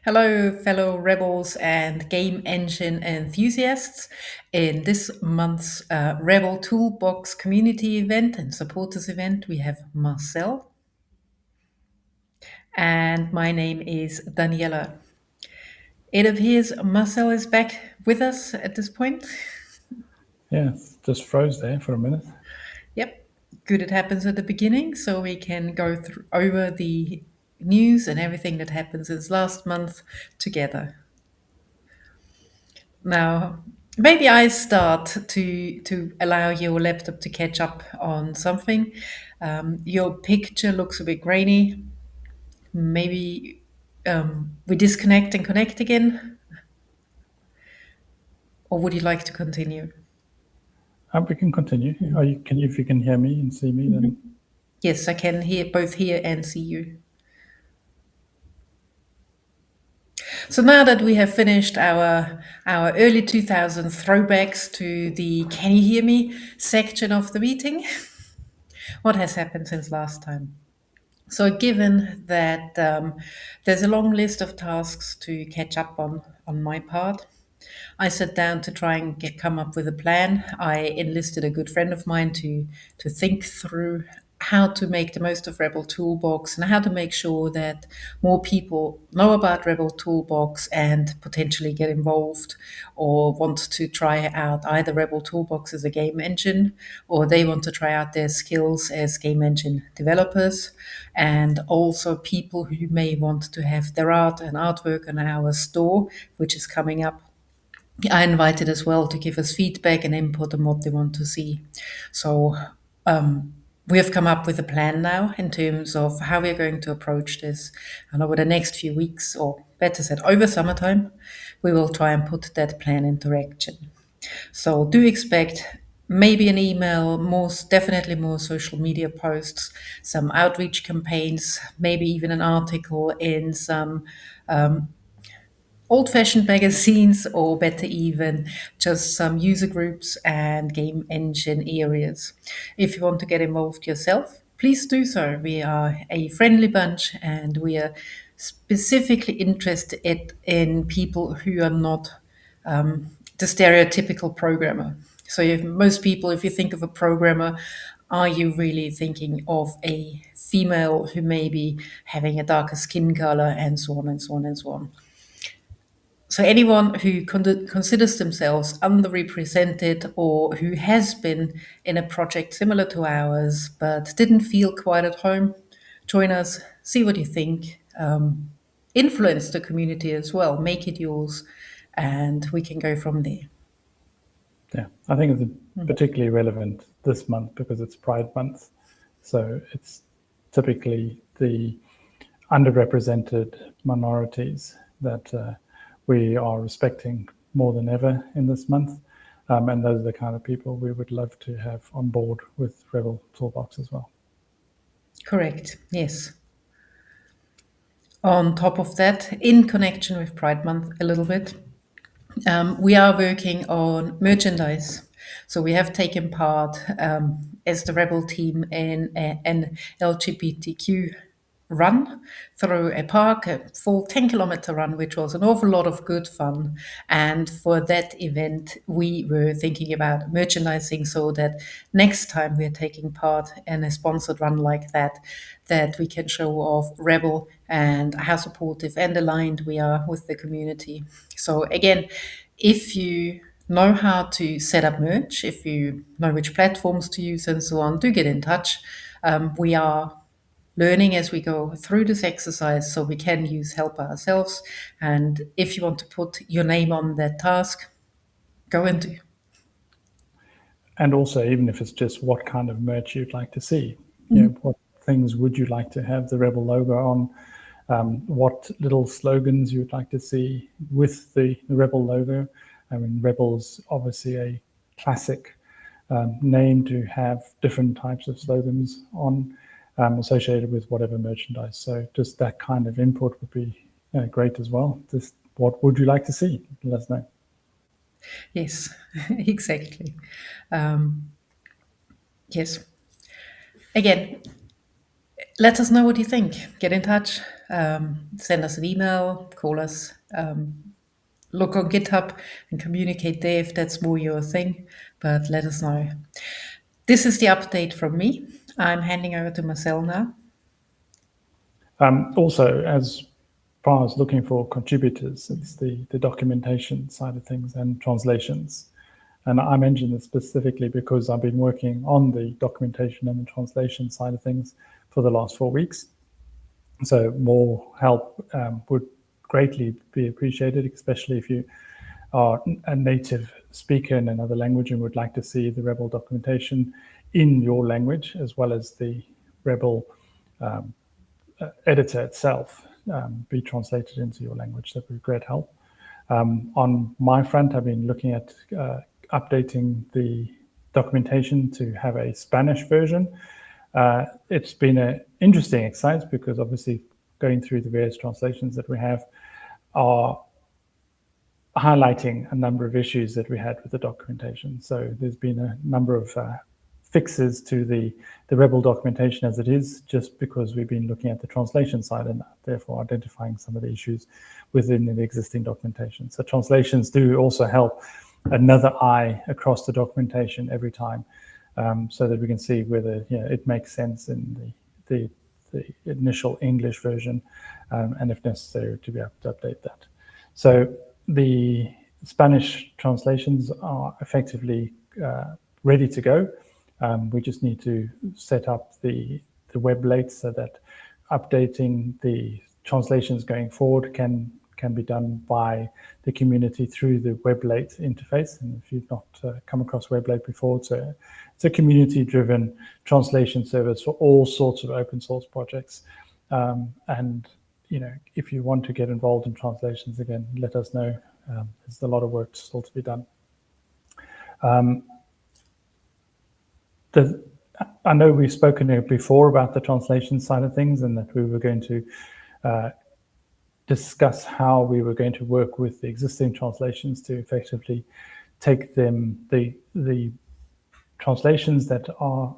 Hello, fellow Rebels and game engine enthusiasts. In this month's Rebel Toolbox community event and supporters event, we have Marcel, and my name is Daniela. It appears Marcel is back with us at this point. Yeah, just froze there for a minute. Yep, good. It happens at the beginning, so we can go over the news and everything that happens since last month together. Now, maybe I start to allow your laptop to catch up on something. Your picture looks a bit grainy. Maybe we disconnect and connect again, or would you like to continue? We can continue. If you can hear me and see me, then Yes, I can hear and see you. So now that we have finished our early 2000 throwbacks to the "Can you hear me?" section of the meeting, what has happened since last time? So, given that there's a long list of tasks to catch up on my part, I sat down to try and come up with a plan. I enlisted a good friend of mine to think through how to make the most of Rebel Toolbox and how to make sure that more people know about Rebel Toolbox and potentially get involved or want to try out either Rebel Toolbox as a game engine or they want to try out their skills as game engine developers, and also people who may want to have their art and artwork on our store, which is coming up. I invited as well to give us feedback and input on what they want to see. So we have come up with a plan now in terms of how we are going to approach this. And over the next few weeks, or better said, over summertime, we will try and put that plan into action. So do expect maybe an email, most definitely more social media posts, some outreach campaigns, maybe even an article in some old fashioned magazines, or better even, just some user groups and game engine areas. If you want to get involved yourself, please do so. We are a friendly bunch and we are specifically interested in people who are not the stereotypical programmer. So, most people, if you think of a programmer, are you really thinking of a female who may be having a darker skin color and so on and so on and so on? So anyone who considers themselves underrepresented or who has been in a project similar to ours but didn't feel quite at home, join us, see what you think, influence the community as well, make it yours, and we can go from there. yeah, I think it's particularly relevant this month because it's Pride Month. So it's typically the underrepresented minorities that we are respecting more than ever in this month. And those are the kind of people we would love to have on board with Rebel Toolbox as well. Correct, yes. On top of that, in connection with Pride Month a little bit, we are working on merchandise. So we have taken part as the Rebel team in an LGBTQ run through a park, a full 10-kilometer run, which was an awful lot of good fun. And for that event, we were thinking about merchandising so that next time we're taking part in a sponsored run like that, that we can show off Rebel and how supportive and aligned we are with the community. So again, if you know how to set up merch, if you know which platforms to use and so on, do get in touch. We are learning as we go through this exercise so we can use help ourselves. And if you want to put your name on that task, go and do. And also, even if it's just what kind of merch you'd like to see, what things would you like to have the Rebel logo on? What little slogans you'd like to see with the Rebel logo? I mean, Rebel's obviously a classic name to have different types of slogans on associated with whatever merchandise. So just that kind of input would be great as well. Just what would you like to see? Let us know. Yes, exactly. Yes. Again, Let us know what you think. Get in touch. Send us an email. Call us. Look on GitHub and communicate there if that's more your thing. But let us know. This is the update from me. I'm handing over to Marcel now. Also, as far as looking for contributors, it's the documentation side of things and translations. And I mention this specifically because I've been working on the documentation and the translation side of things for the last 4 weeks. So more help would greatly be appreciated, especially if you are a native speaker in another language and would like to see the Rebel documentation in your language, as well as the Rebel editor itself be translated into your language. That would be great help. On my front, I've been looking at updating the documentation to have a Spanish version. It's been an interesting exercise because obviously going through the various translations that we have are highlighting a number of issues that we had with the documentation. So there's been a number of fixes to the Rebel documentation as it is, just because we've been looking at the translation side and therefore identifying some of the issues within the existing documentation. So translations do also help another eye across the documentation every time, so that we can see whether it makes sense in the initial English version, and if necessary to be able to update that. So the Spanish translations are effectively ready to go. We just need to set up the web late so that updating the translations going forward can be done by the community through the WebLate interface. And if you've not come across WebLate before, it's a community-driven translation service for all sorts of open source projects. And if you want to get involved in translations, again, let us know. There's a lot of work still to be done. I know we've spoken before about the translation side of things, and that we were going to discuss how we were going to work with the existing translations to effectively take them, the translations that are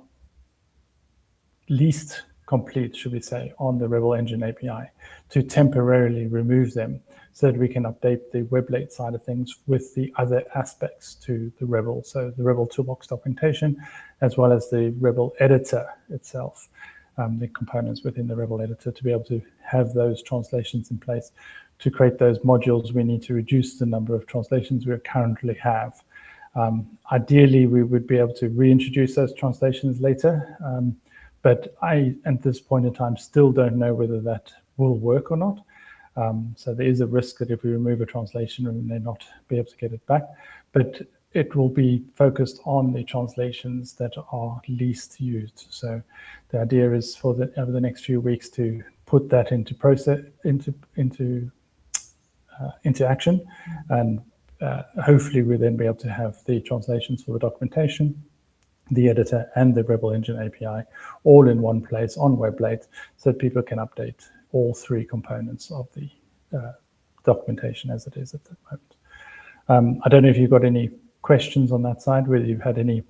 least complete, should we say, on the Rebel Engine API, to temporarily remove them so that we can update the WebLate side of things with the other aspects to the Rebel. So the Rebel Toolbox documentation, as well as the Rebel editor itself, the components within the Rebel editor, to be able to have those translations in place. To create those modules, we need to reduce the number of translations we currently have. Ideally, we would be able to reintroduce those translations later, but I, at this point in time, still don't know whether that will work or not. So there is a risk that if we remove a translation, we may not be able to get it back. But it will be focused on the translations that are least used. So the idea is for over the next few weeks to put that into action, and hopefully we'll then be able to have the translations for the documentation, the editor, and the Rebel Engine API all in one place on WebLate, so that people can update all three components of the documentation as it is at the moment. I don't know if you've got any questions on that side, whether you've had any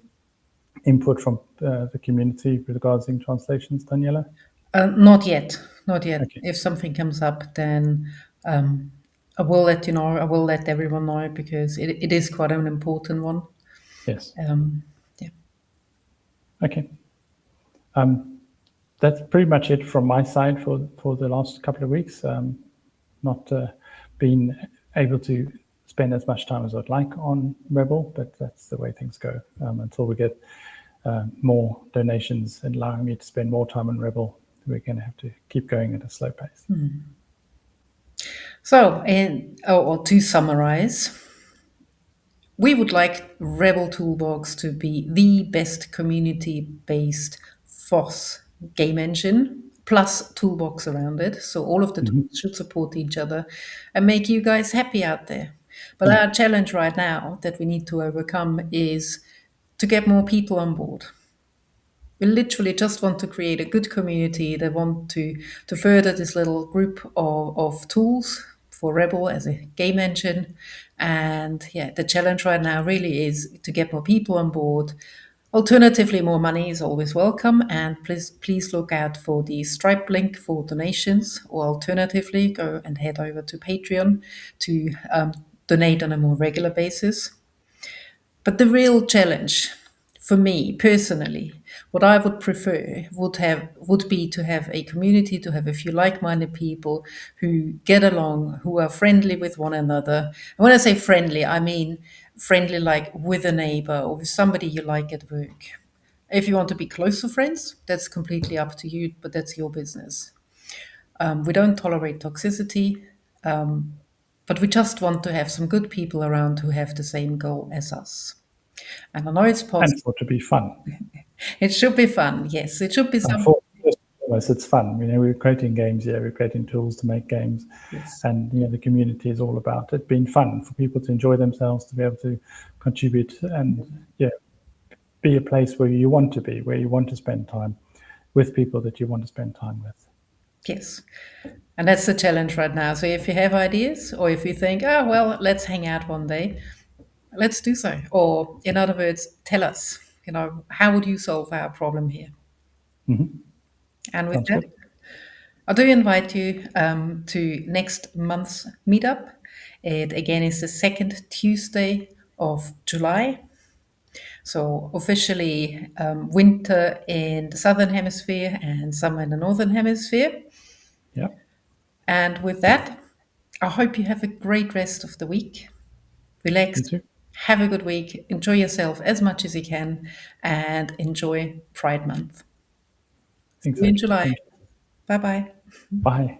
input from the community regarding translations, Daniela? Not yet. Okay. If something comes up, then I will let you know. I will let everyone know, because it is quite an important one. Yes. Yeah. Okay. That's pretty much it from my side for the last couple of weeks. Not been able to spend as much time as I'd like on Rebel, but that's the way things go. Until we get more donations and allowing me to spend more time on Rebel, we're going to have to keep going at a slow pace. Mm-hmm. So, or to summarize, we would like Rebel Toolbox to be the best community-based FOSS game engine, plus Toolbox around it. So all of the tools should support each other and make you guys happy out there. But our challenge right now that we need to overcome is to get more people on board. We literally just want to create a good community that want to further this little group of tools for Rebel as a game engine. And yeah, the challenge right now really is to get more people on board. Alternatively, more money is always welcome, and please look out for the Stripe link for donations, or alternatively, go and head over to Patreon to donate on a more regular basis. But the real challenge for me personally, what I would prefer would be to have a community, to have a few like-minded people who get along, who are friendly with one another. And when I say friendly, I mean friendly like with a neighbor or with somebody you like at work. If you want to be closer friends, that's completely up to you, but that's your business. We don't tolerate toxicity, but we just want to have some good people around who have the same goal as us. And I know it's And possible. for it to be fun. It should be fun. Yes, it should be And some. for first and foremost, it's fun. We're creating games here. We're creating tools to make games, Yes, and the community is all about it being fun for people to enjoy themselves, to be able to contribute, and be a place where you want to be, where you want to spend time with people that you want to spend time with. yes. And that's the challenge right now. So if you have ideas, or if you think, oh, well, let's hang out one day, let's do so. Or, in other words, tell us, how would you solve our problem here? And with Sounds that, good. I do invite you to next month's meetup. It again is the second Tuesday of July. So officially winter in the southern hemisphere and summer in the northern hemisphere. Yeah. And with that, I hope you have a great rest of the week. Relax, You too. have a good week, enjoy yourself as much as you can, and enjoy Pride Month. See you in Exactly. July. Thank you. Bye bye. Bye.